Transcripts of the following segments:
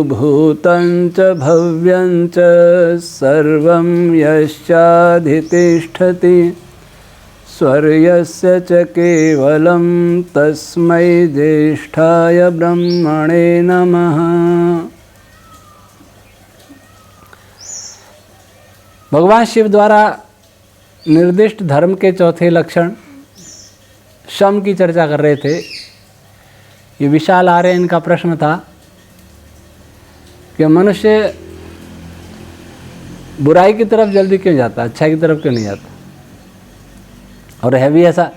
भूतं च भव्यं च सर्वं यश्चाधितिष्ठति स्वर्यस्य च केवलं तस्मै ज्येष्ठाय ब्रह्मणे नमः। भगवान शिव द्वारा निर्दिष्ट धर्म के चौथे लक्षण शम की चर्चा कर रहे थे। ये विशाल आर्य इनका प्रश्न था कि मनुष्य बुराई की तरफ जल्दी क्यों जाता, अच्छाई की तरफ क्यों नहीं जाता। और है भी ऐसा,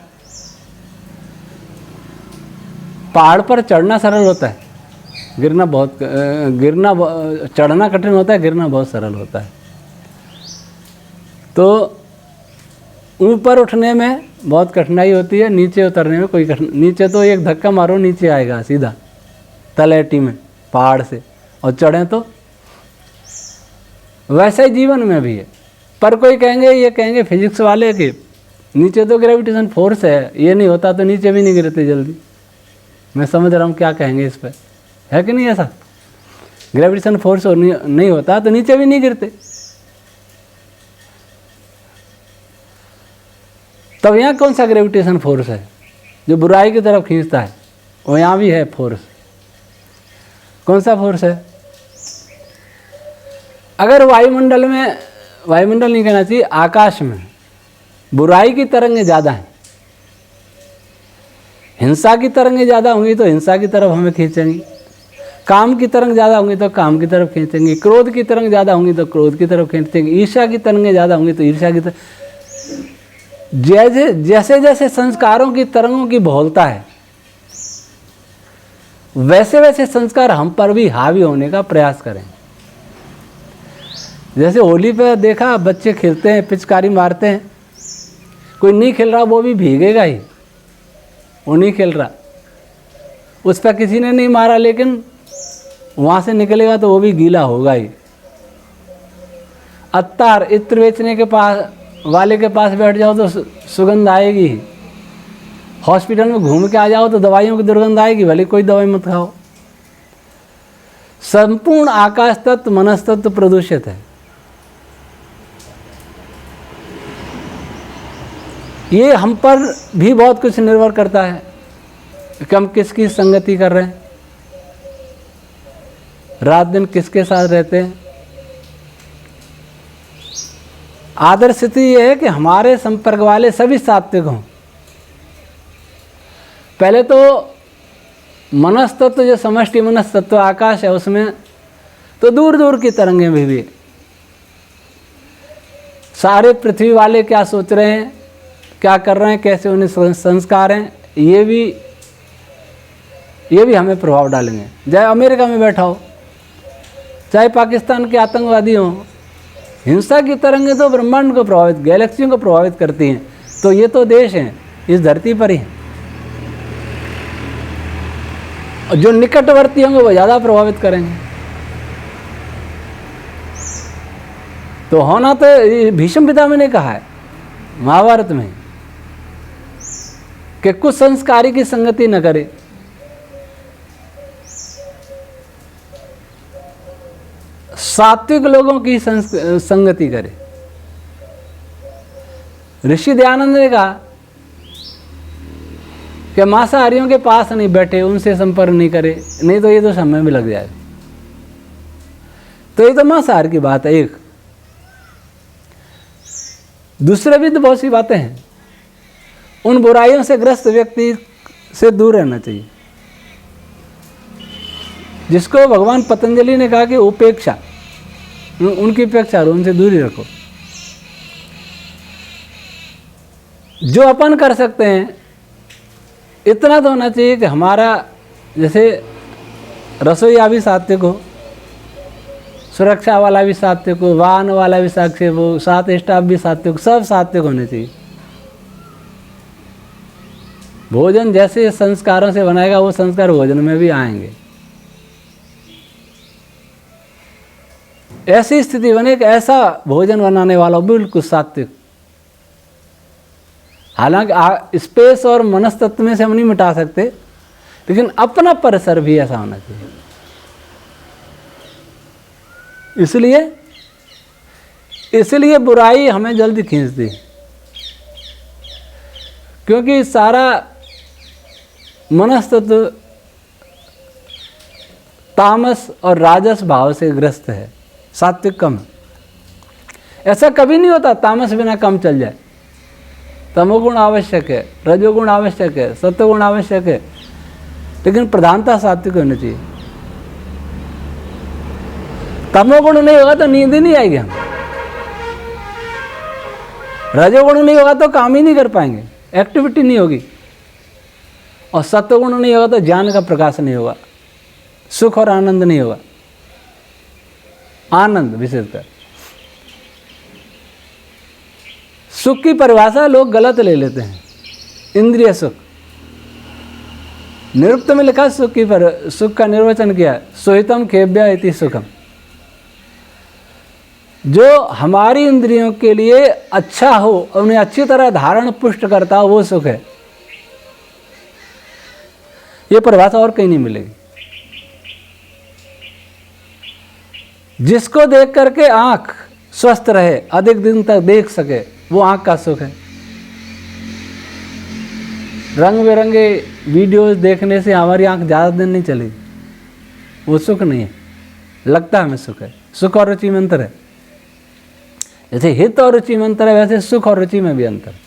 पहाड़ पर चढ़ना सरल होता है, चढ़ना कठिन होता है, गिरना बहुत सरल होता है। तो ऊपर उठने में बहुत कठिनाई होती है, नीचे उतरने में कोई नीचे तो एक धक्का मारो नीचे आएगा सीधा तलहटी में पहाड़ से, और चढ़ें तो वैसा ही जीवन में भी है। पर कोई कहेंगे, ये कहेंगे फिजिक्स वाले कि नीचे तो ग्रेविटेशन फोर्स है, ये नहीं होता तो नीचे भी नहीं गिरते जल्दी। मैं समझ रहा हूँ क्या कहेंगे इस पर, है कि नहीं ऐसा? ग्रेविटेशन फोर्स नहीं होता तो नीचे भी नहीं गिरते। तब यहाँ कौन सा ग्रेविटेशन फोर्स है जो बुराई की तरफ खींचता है? वो यहाँ भी है फोर्स। कौन सा फोर्स है? अगर वायुमंडल नहीं कहना चाहिए, आकाश में बुराई की तरंगें ज़्यादा हैं, हिंसा की तरंगें ज़्यादा होंगी तो हिंसा की तरफ हमें खींचेंगी, काम की तरंग ज़्यादा होंगी तो काम की तरफ खींचेंगी, क्रोध की तरंग ज़्यादा होंगी तो क्रोध की तरफ खींचेंगी, ईर्ष्या की तरंगें ज़्यादा होंगी तो ईर्ष्या की तरफ। जैसे जैसे संस्कारों की तरंगों की बहुलता है, वैसे वैसे संस्कार हम पर भी हावी होने का प्रयास करें। जैसे होली पे देखा, बच्चे खेलते हैं, पिचकारी मारते हैं, कोई नहीं खेल रहा वो भी भीगेगा ही, वो नहीं खेल रहा, उस पर किसी ने नहीं मारा लेकिन वहाँ से निकलेगा तो वो भी गीला होगा ही। अत्तार इत्र बेचने के पास वाले के पास बैठ जाओ तो सुगंध आएगी ही, हॉस्पिटल में घूम के आ जाओ तो दवाइयों की दुर्गंध आएगी, भले कोई दवाई मत खाओ। संपूर्ण आकाश तत्व मनस तत्व प्रदूषित है। ये हम पर भी बहुत कुछ निर्भर करता है कि हम किसकी संगति कर रहे हैं, रात दिन किसके साथ रहते हैं। आदर्श स्थिति यह है कि हमारे संपर्क वाले सभी सात्विक हों। पहले तो मनस्तत्व जो समष्टि मनस्तत्व आकाश है, उसमें तो दूर दूर की तरंगें भी सारे पृथ्वी वाले क्या सोच रहे हैं, क्या कर रहे हैं, कैसे उन्हें संस्कार हैं, ये भी हमें प्रभाव डालेंगे। चाहे अमेरिका में बैठा हो, चाहे पाकिस्तान के आतंकवादी हों, हिंसा की तरंगें तो ब्रह्मांड को प्रभावित, गैलेक्सियों को प्रभावित करती हैं। तो ये तो देश हैं, इस धरती पर ही हैं, और जो निकटवर्ती होंगे वो ज़्यादा प्रभावित करेंगे। तो होना तो भीष्म पितामह ने कहा है महाभारत में कि कुछ संस्कारी की संगति न करे। सात्विक लोगों की संगति करे। ऋषि दयानंद ने कहा कि मांसाहारियों के पास नहीं बैठे, उनसे संपर्क नहीं करे, नहीं तो ये तो समय में लग जाए। तो ये तो मांसाहार की बात है एक। दूसरे भी तो बहुत सी बातें हैं। उन बुराइयों से ग्रस्त व्यक्ति से दूर रहना चाहिए, जिसको भगवान पतंजलि ने कहा कि उपेक्षा, उनकी उपेक्षा करो, उनसे दूरी रखो। जो अपन कर सकते हैं इतना तो होना चाहिए कि हमारा, जैसे रसोईया भी सात्विक हो, सुरक्षा वाला भी सात्विक हो, वाहन वाला भी सात्विक हो, साथ स्टाफ भी सात्विक हो, सब सात्विक होने चाहिए। भोजन जैसे संस्कारों से बनाएगा वो संस्कार भोजन में भी आएंगे। ऐसी स्थिति बने कि ऐसा भोजन बनाने वाला बिल्कुल सात्विक। हालांकि स्पेस और मनस्तत्व में से हम नहीं मिटा सकते, लेकिन अपना परिसर भी ऐसा होना चाहिए। इसलिए बुराई हमें जल्दी खींचती है, क्योंकि सारा मनस्तत्व तामस और राजस भाव से ग्रस्त है, सात्विक कम। ऐसा कभी नहीं होता तामस बिना कम चल जाए। तमोगुण आवश्यक है, रजोगुण आवश्यक है, सत्वगुण आवश्यक है, लेकिन प्रधानता सात्विक होनी चाहिए। तमोगुण नहीं होगा तो नींद ही नहीं आएगी हम, रजोगुण नहीं होगा तो काम ही नहीं कर पाएंगे, एक्टिविटी नहीं होगी, और सत्वगुण नहीं होगा तो ज्ञान का प्रकाश नहीं होगा, सुख और आनंद नहीं होगा। आनंद विशेषकर, सुख की परिभाषा लोग गलत ले लेते हैं। इंद्रिय सुख, निरुक्त में लिखा सुख का निर्वचन किया है, सोहितम खेव्या इति सुखम। जो हमारी इंद्रियों के लिए अच्छा हो, उन्हें अच्छी तरह धारण पुष्ट करता हो, वो सुख है। ये परिभाषा और कहीं नहीं मिलेगी। जिसको देख करके आंख स्वस्थ रहे, अधिक दिन तक देख सके, वो आंख का सुख है। रंग बिरंगे वीडियोस देखने से हमारी आंख ज़्यादा दिन नहीं चलेगी, वो सुख नहीं है। लगता है हमें सुख है। सुख और रुचि में अंतर है। जैसे हित और रुचि में अंतर है, वैसे सुख और रुचि में भी अंतर है।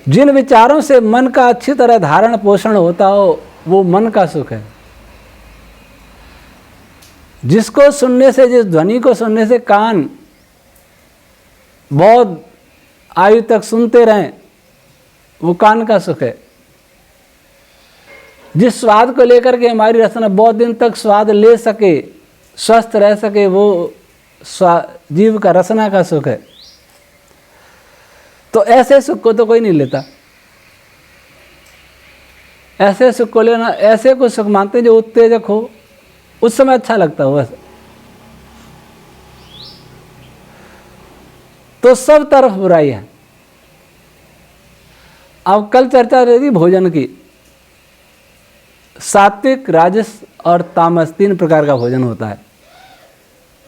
जिन विचारों से मन का अच्छी तरह धारण पोषण होता हो, वो मन का सुख है। जिसको सुनने से, जिस ध्वनि को सुनने से कान बहुत आयु तक सुनते रहें, वो कान का सुख है। जिस स्वाद को लेकर के हमारी रसना बहुत दिन तक स्वाद ले सके, स्वस्थ रह सके, वो जीव का रसना का सुख है। तो ऐसे सुख को तो कोई नहीं लेता। ऐसे सुख को लेना, ऐसे को सुख मानते हैं जो उत्तेजक हो, उस समय अच्छा लगता हो बस। तो सब तरफ बुराई है। अब कल चर्चा रही थी भोजन की। सात्विक, राजस और तामस 3 प्रकार का भोजन होता है।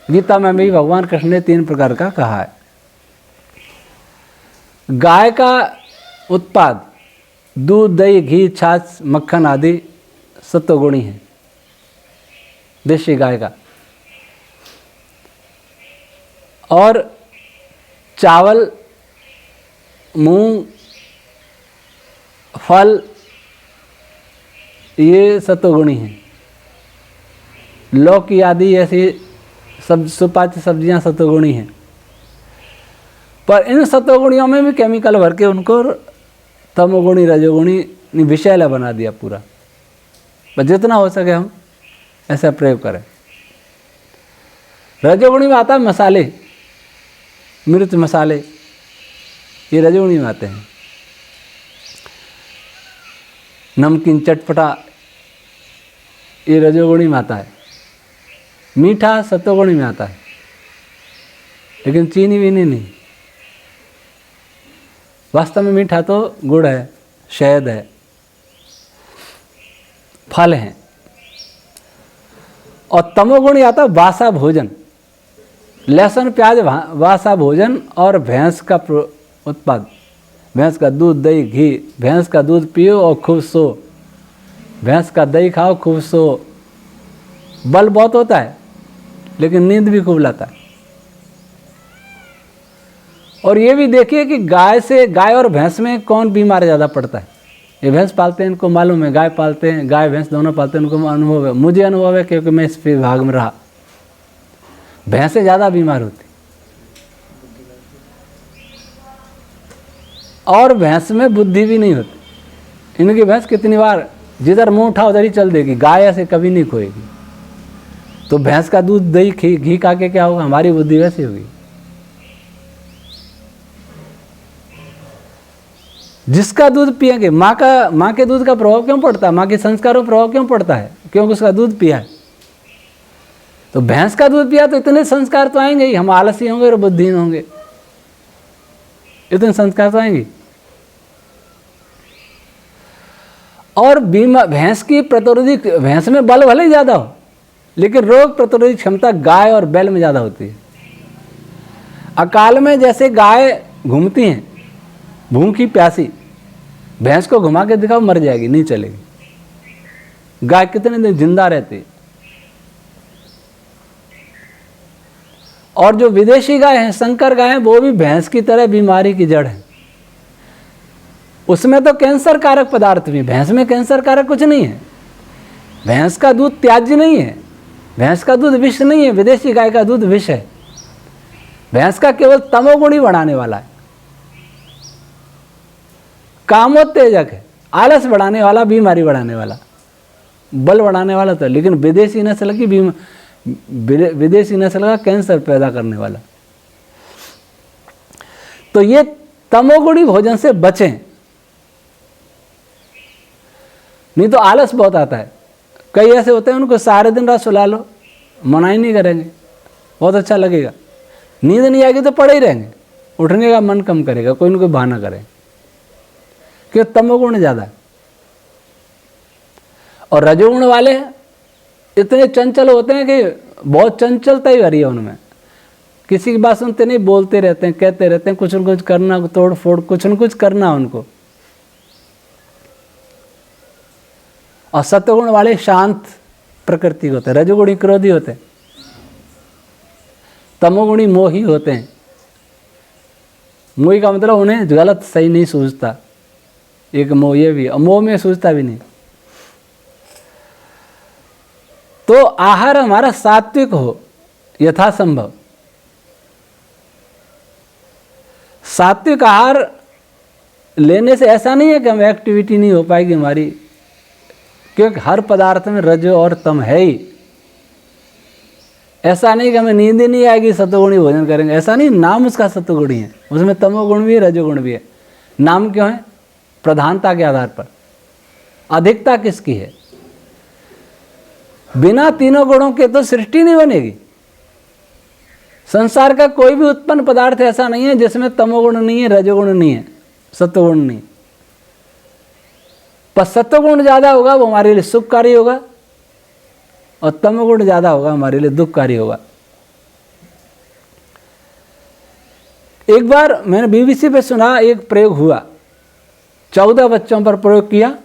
गीता में भी भगवान कृष्ण ने 3 प्रकार का कहा है। गाय का उत्पाद, दूध, दही, घी, छाछ, मक्खन आदि सत्वगुणी है, देशी गाय का। और चावल, मूंग, फल, ये सत्वगुणी हैं। लौकी आदि ऐसी सुपाच्य सब्जियां सत्वगुणी हैं। पर इन सत्वगुणियों में भी केमिकल भर के उनको तमोगुणी, रजोगुणी विषैला बना दिया पूरा। पर जितना हो सके हम ऐसा प्रयोग करें। रजोगुणी में आता है मसाले, मिर्च मसाले, ये रजोगुणी में आते हैं। नमकीन, चटपटा, ये रजोगुणी में आता है। मीठा सत्वगुणी में आता है, लेकिन चीनी वीनी नहीं। वास्तव में मीठा तो गुड़ है, शहद है, फल हैं। और तमोगुणी आता है वासा भोजन, लहसुन, प्याज, वासा भोजन और भैंस का उत्पाद, भैंस का दूध, दही, घी। भैंस का दूध पियो और खूब सो, भैंस का दही खाओ, खूब सो। बल बहुत होता है, लेकिन नींद भी खूब लाता है। और ये भी देखिए कि गाय और भैंस में कौन बीमार ज़्यादा पड़ता है। ये भैंस पालते हैं, इनको मालूम है। गाय पालते हैं, गाय भैंस दोनों पालते हैं, उनको अनुभव है। मुझे अनुभव है क्योंकि मैं इस विभाग में रहा। भैंसें ज़्यादा बीमार होती, और भैंस में बुद्धि भी नहीं होती। इनकी भैंस कितनी बार जिधर मुंह उठा उधर ही चल देगी, गाय ऐसे कभी नहीं खोएगी। तो भैंस का दूध, दही, घी खा के क्या होगा, हमारी बुद्धि वैसी होगी। जिसका दूध पिएंगे, माँ के दूध का प्रभाव क्यों पड़ता है, माँ के संस्कारों का प्रभाव क्यों पड़ता है, क्योंकि उसका दूध पिया है। तो भैंस का दूध पिया तो इतने संस्कार तो आएंगे ही। हम आलसी होंगे और बुद्धिहीन होंगे, इतने संस्कार तो आएंगे। और भैंस की प्रतिरोधी, भैंस में बल भले ही ज़्यादा हो, लेकिन रोग प्रतिरोधी क्षमता गाय और बैल में ज़्यादा होती है। अकाल में जैसे गाय घूमती हैं भूखी प्यासी, भैंस को घुमा के दिखाओ मर जाएगी, नहीं चलेगी। गाय कितने दिन जिंदा रहती है। और जो विदेशी गाय हैं, संकर गाय हैं, वो भी भैंस की तरह बीमारी की जड़ है। उसमें तो कैंसर कारक पदार्थ भी, भैंस में कैंसर कारक कुछ नहीं है। भैंस का दूध त्याज्य नहीं है, भैंस का दूध विष नहीं है, विदेशी गाय का दूध विष है। भैंस का केवल तमोगुण ही बढ़ाने वाला है, कामोत्तेजक है, आलस बढ़ाने वाला, बीमारी बढ़ाने वाला, बल बढ़ाने वाला तो। लेकिन विदेशी नस्ल की विदेशी नस्ल का कैंसर पैदा करने वाला। तो ये तमोगुणी भोजन से बचें, नहीं तो आलस बहुत आता है। कई ऐसे होते हैं उनको सारे दिन रात सुला लो, मना ही नहीं करेंगे, बहुत अच्छा लगेगा। नींद नहीं आएगी तो पड़े ही रहेंगे, उठने का मन कम करेगा, कोई ना कोई बहाना करे, क्यों? तमोगुण ज़्यादा है। और रजोगुण वाले इतने चंचल होते हैं कि बहुत चंचलता ही भरी है उनमें, किसी की बात सुनते नहीं, बोलते रहते हैं, कहते रहते हैं, कुछ न कुछ करना, तोड़ फोड़ कुछ न कुछ करना उनको। और सत्वगुण वाले शांत प्रकृति होते हैं, रजोगुणी क्रोधी होते हैं, तमोगुणी मोही होते हैं। मोही का मतलब उन्हें गलत सही नहीं सूझता, एक मोह ये भी, और मोह में सूझता भी नहीं। तो आहार हमारा सात्विक हो यथासंभव। सात्विक आहार लेने से ऐसा नहीं है कि हम एक्टिविटी नहीं हो पाएगी हमारी, क्योंकि हर पदार्थ में रज और तम है ही। ऐसा नहीं कि हमें नींद ही नहीं आएगी सत्वगुणी भोजन करेंगे, ऐसा नहीं। नाम उसका सत्वगुणी है, उसमें तमोगुण भी है, रजोगुण भी है। नाम क्यों है? प्रधानता के आधार पर। अधिकता किसकी है? बिना तीनों गुणों के तो सृष्टि नहीं बनेगी। संसार का कोई भी उत्पन्न पदार्थ ऐसा नहीं है जिसमें तमोगुण नहीं है, रजोगुण नहीं है, सत्वगुण नहीं। पर सत्वगुण ज्यादा होगा वो हमारे लिए सुखकारी होगा, और तमोगुण ज्यादा होगा हमारे लिए दुखकारी होगा। एक बार मैंने बीबीसी पे सुना, एक प्रयोग हुआ, 14 बच्चों पर प्रयोग किया।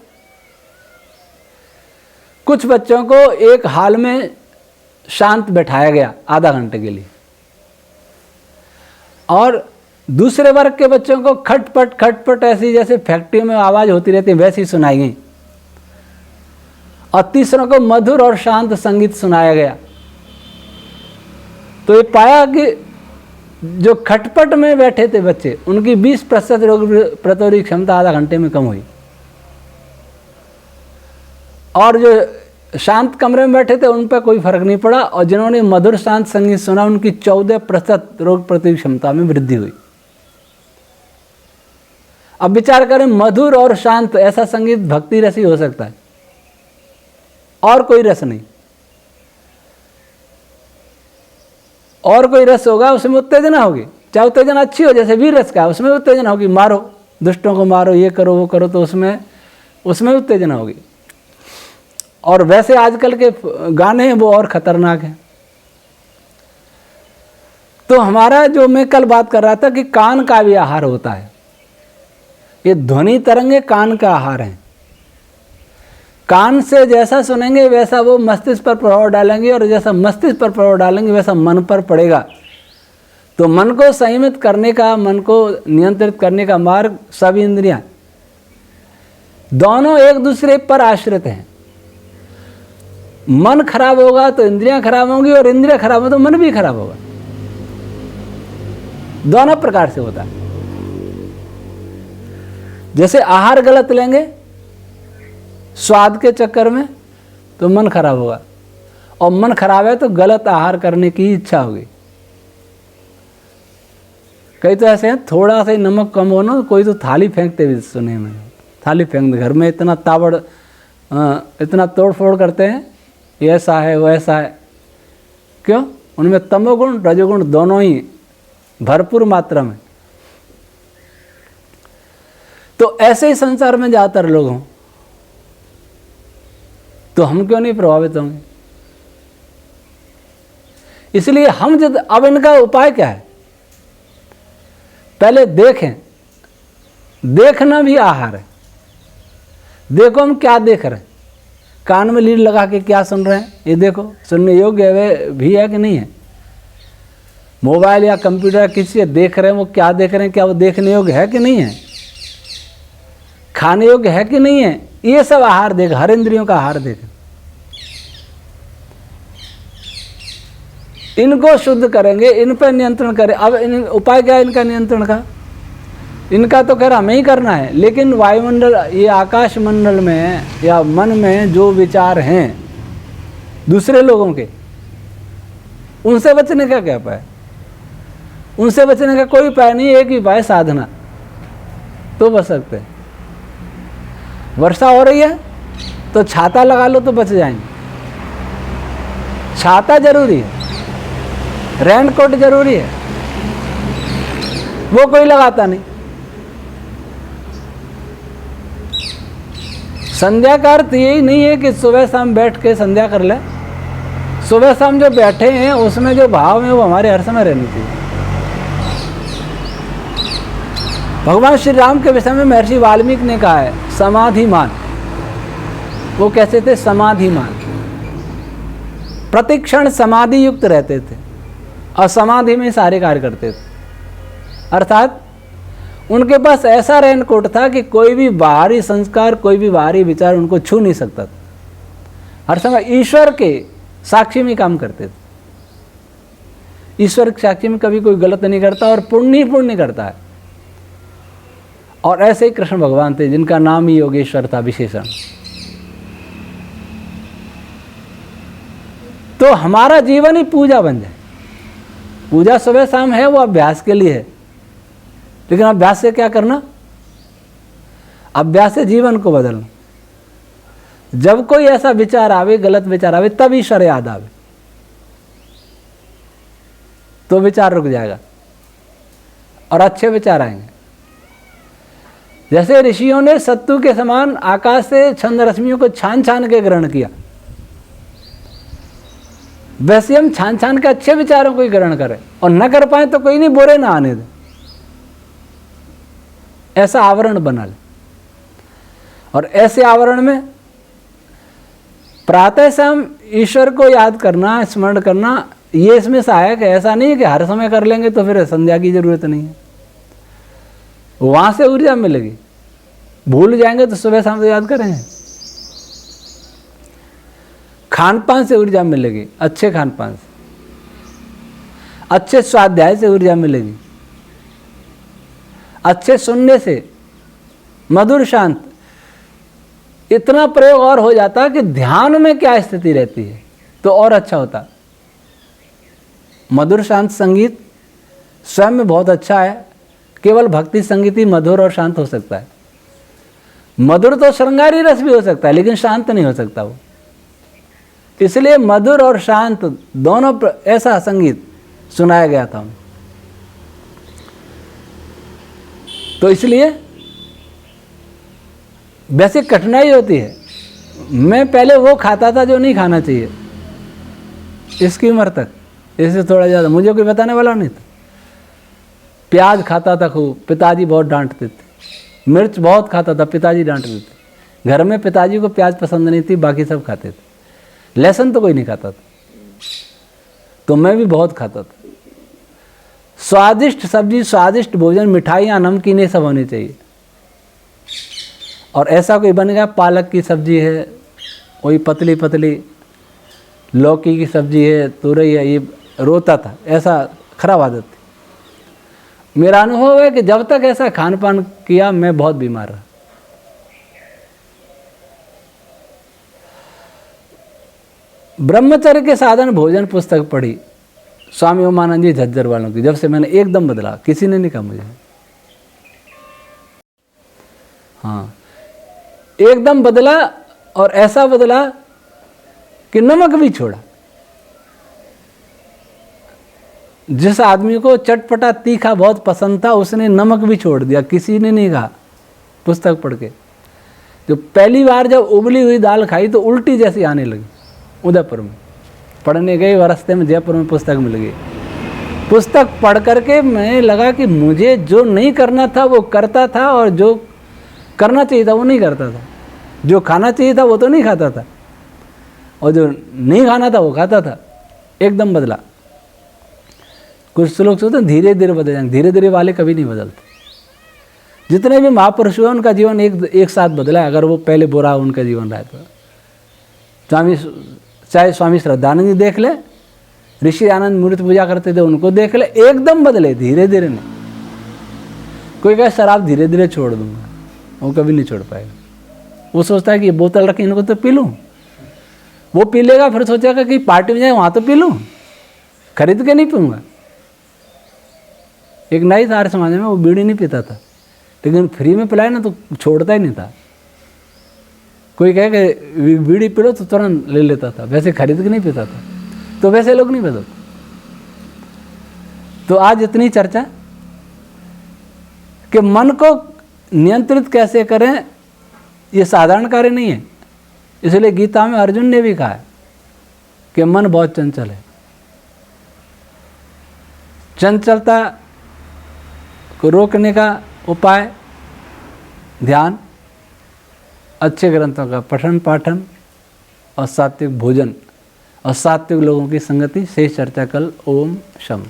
कुछ बच्चों को एक हाल में शांत बैठाया गया आधा घंटे के लिए, और दूसरे वर्ग के बच्चों को खटपट खटपट ऐसी जैसे फैक्ट्री में आवाज होती रहती है वैसी सुनाई गई, और तीसरों को मधुर और शांत संगीत सुनाया गया। तो ये पाया कि जो खटपट में बैठे थे बच्चे, उनकी 20% रोग प्रतिरोधी क्षमता आधा घंटे में कम हुई, और जो शांत कमरे में बैठे थे उन पर कोई फर्क नहीं पड़ा, और जिन्होंने मधुर शांत संगीत सुना उनकी 14% रोग प्रतिरोधी क्षमता में वृद्धि हुई। अब विचार करें, मधुर और शांत ऐसा संगीत भक्ति रस ही हो सकता है, और कोई रस नहीं। और कोई रस होगा उसमें उत्तेजना होगी, चाहे उत्तेजना अच्छी हो, जैसे वीर रस का उसमें उत्तेजना होगी, मारो दुष्टों को, मारो ये करो वो करो, तो उसमें उत्तेजना होगी। और वैसे आजकल के गाने हैं वो और खतरनाक हैं। तो हमारा जो मैं कल बात कर रहा था कि कान का भी आहार होता है, ये ध्वनि तरंगे कान का आहार हैं। कान से जैसा सुनेंगे वैसा वो मस्तिष्क पर प्रभाव डालेंगे, और जैसा मस्तिष्क पर प्रभाव डालेंगे वैसा मन पर पड़ेगा। तो मन को संयमित करने का, मन को नियंत्रित करने का मार्ग सब इंद्रियां दोनों एक दूसरे पर आश्रित हैं। मन खराब होगा तो इंद्रियां खराब होंगी, और इंद्रियां खराब हो तो मन भी खराब होगा। दोनों प्रकार से होता है। जैसे आहार गलत लेंगे स्वाद के चक्कर में तो मन खराब होगा, और मन खराब है तो गलत आहार करने की इच्छा होगी। कई तो ऐसे हैं, थोड़ा सा ही नमक कम हो ना, कोई तो थाली फेंकते भी सुने में, थाली फेंक दे। घर में इतना इतना तोड़ फोड़ करते हैं, ये ऐसा है वो ऐसा है। क्यों? उनमें तमोगुण रजोगुण दोनों ही भरपूर मात्रा में। तो ऐसे ही संसार में ज़्यादातर लोग हों, तो हम क्यों नहीं प्रभावित होंगे? इसलिए हम जब अब इनका उपाय क्या है, पहले देखें, देखना भी आहार है। देखो हम क्या देख रहे हैं, कान में लीड लगा के क्या सुन रहे हैं, ये देखो सुनने योग्य भी है कि नहीं है। मोबाइल या कंप्यूटर किसी से देख रहे हैं, वो क्या देख रहे हैं, क्या वो देखने योग्य है कि नहीं है, खाने योग्य है कि नहीं है, ये सब आहार देख, हर इंद्रियों का आहार देख। इनको शुद्ध करेंगे, इन पर नियंत्रण करें। अब उपाय क्या है इनका नियंत्रण का, इनका तो खैर हमें ही करना है, लेकिन वायुमंडल, ये आकाश मंडल में या मन में जो विचार हैं दूसरे लोगों के, उनसे बचने का क्या उपाय? उनसे बचने का कोई उपाय नहीं, एक ही उपाय साधना, तो बच सकते हैं। वर्षा हो रही है तो छाता लगा लो तो बच जाएंगे। छाता जरूरी है, रेनकोट जरूरी है, वो कोई लगाता नहीं। संध्या का अर्थ यही नहीं है कि सुबह शाम बैठ के संध्या कर ले। सुबह शाम जो बैठे हैं उसमें जो भाव है वो हमारे हर समय रहनी चाहिए। भगवान श्री राम के विषय में महर्षि वाल्मीकि ने कहा है समाधिमान। वो कैसे थे? समाधिमान, प्रतिक्षण समाधि युक्त रहते थे और समाधि में सारे कार्य करते थे। अर्थात उनके पास ऐसा रेनकोट था कि कोई भी बाहरी संस्कार, कोई भी बाहरी विचार उनको छू नहीं सकता था। हर समय ईश्वर के साक्षी में काम करते थे। ईश्वर के साक्षी में कभी कोई गलत नहीं करता और पुण्य ही पुण्य करता है। और ऐसे ही कृष्ण भगवान थे जिनका नाम ही योगेश्वर था विशेषण। तो हमारा जीवन ही पूजा बन जाए। पूजा सुबह शाम है, वो अभ्यास के लिए है, लेकिन अभ्यास से क्या करना? अभ्यास से जीवन को बदलना। जब कोई ऐसा विचार आवे, गलत विचार आवे, तब ईश्वर याद आवे, तो विचार रुक जाएगा और अच्छे विचार आएंगे। जैसे ऋषियों ने सत्तू के समान आकाश से छंद रश्मियों को छान छान के ग्रहण किया, वैसे हम छान छान के अच्छे विचारों को ही ग्रहण करें, और न कर पाए तो कोई नहीं, बुरे ना आने दें, ऐसा आवरण बना ले। और ऐसे आवरण में प्रातः शाम ईश्वर को याद करना, स्मरण करना, ये इसमें सहायक है। ऐसा नहीं है कि हर समय कर लेंगे तो फिर संध्या की जरूरत नहीं है, वहां से ऊर्जा मिलेगी। भूल जाएंगे तो सुबह शाम तो याद करेंगे। खान पान से ऊर्जा मिलेगी, अच्छे खान पान से, अच्छे स्वाध्याय से ऊर्जा मिलेगी, अच्छे सुनने से, मधुर शांत। इतना प्रयोग और हो जाता कि ध्यान में क्या स्थिति रहती है तो और अच्छा होता। मधुर शांत संगीत स्वयं में बहुत अच्छा है, केवल भक्ति संगीत ही मधुर और शांत हो सकता है। मधुर तो श्रृंगारी रस भी हो सकता है, लेकिन शांत नहीं हो सकता वो। इसलिए मधुर और शांत दोनों ऐसा संगीत सुनाया गया था। तो इसलिए वैसे कठिनाई होती है। मैं पहले वो खाता था जो नहीं खाना चाहिए, इसकी उम्र तक, इससे थोड़ा ज़्यादा। मुझे कोई बताने वाला नहीं था। प्याज खाता था खूब, पिताजी बहुत डांटते थे। मिर्च बहुत खाता था, पिताजी डांटते थे। घर में पिताजी को प्याज पसंद नहीं थी, बाकी सब खाते थे। लहसुन तो कोई नहीं खाता था, तो मैं भी बहुत खाता था। स्वादिष्ट सब्जी, स्वादिष्ट भोजन, मिठाइयाँ, नमकीन, ये सब होनी चाहिए। और ऐसा कोई बन गया, पालक की सब्जी है, वही पतली पतली, लौकी की सब्जी है, तुरई है, ये रोता था। ऐसा खराब आदत थी। मेरा अनुभव है कि जब तक ऐसा खान पान किया मैं बहुत बीमार रहा। ब्रह्मचर्य के साधन भोजन पुस्तक पढ़ी स्वामी उमानंद जी झज्जर वालों की, जब से मैंने एकदम बदला। किसी ने नहीं कहा मुझे, हाँ, एकदम बदला। और ऐसा बदला कि नमक भी छोड़ा। जिस आदमी को चटपटा तीखा बहुत पसंद था, उसने नमक भी छोड़ दिया, किसी ने नहीं कहा, पुस्तक पढ़ के। जो पहली बार जब उबली हुई दाल खाई तो उल्टी जैसी आने लगी उदयपुर में। पढ़ने गए और रास्ते में जयपुर में पुस्तक मिल गई। पुस्तक पढ़ करके मैं लगा कि मुझे जो नहीं करना था वो करता था, और जो करना चाहिए था वो नहीं करता था। जो खाना चाहिए था वो तो नहीं खाता था, और जो नहीं खाना था वो खाता था। एकदम बदला। कुछ लोग सोचते हैं धीरे धीरे बदल जाएंगे, धीरे धीरे वाले कभी नहीं बदलते। जितने भी महापुरुष हुए उनका जीवन एक साथ बदला है। अगर वो पहले बुरा उनका जीवन रहा तो चाहे स्वामी श्रद्धानंद जी देख ले, ऋषि आनंद मूर्ति पूजा करते थे उनको देख ले, एकदम बदले, धीरे धीरे नहीं। कोई कहे शराब धीरे धीरे छोड़ दूंगा, वो कभी नहीं छोड़ पाएगा। वो सोचता है कि ये बोतल रखी इनको तो पी लूँ, वो पी लेगा, फिर सोचेगा कि पार्टी में जाए वहाँ तो पी लूँ, खरीद के नहीं पीऊँगा। एक नई सारे समाज में वो बीड़ी नहीं पीता था, लेकिन फ्री में पिलाए ना तो छोड़ता ही नहीं था। कोई कहे कि बीड़ी पी लो तो तुरंत ले लेता था, वैसे खरीद के नहीं पीता था। तो वैसे लोग नहीं बदलते। तो आज इतनी चर्चा कि मन को नियंत्रित कैसे करें, ये साधारण कार्य नहीं है। इसलिए गीता में अर्जुन ने भी कहा है कि मन बहुत चंचल है। चंचलता को रोकने का उपाय ध्यान, अच्छे ग्रंथों का पठन पाठन और सात्विक भोजन और सात्विक लोगों की संगति। शेष चर्चा कल। ओम शम।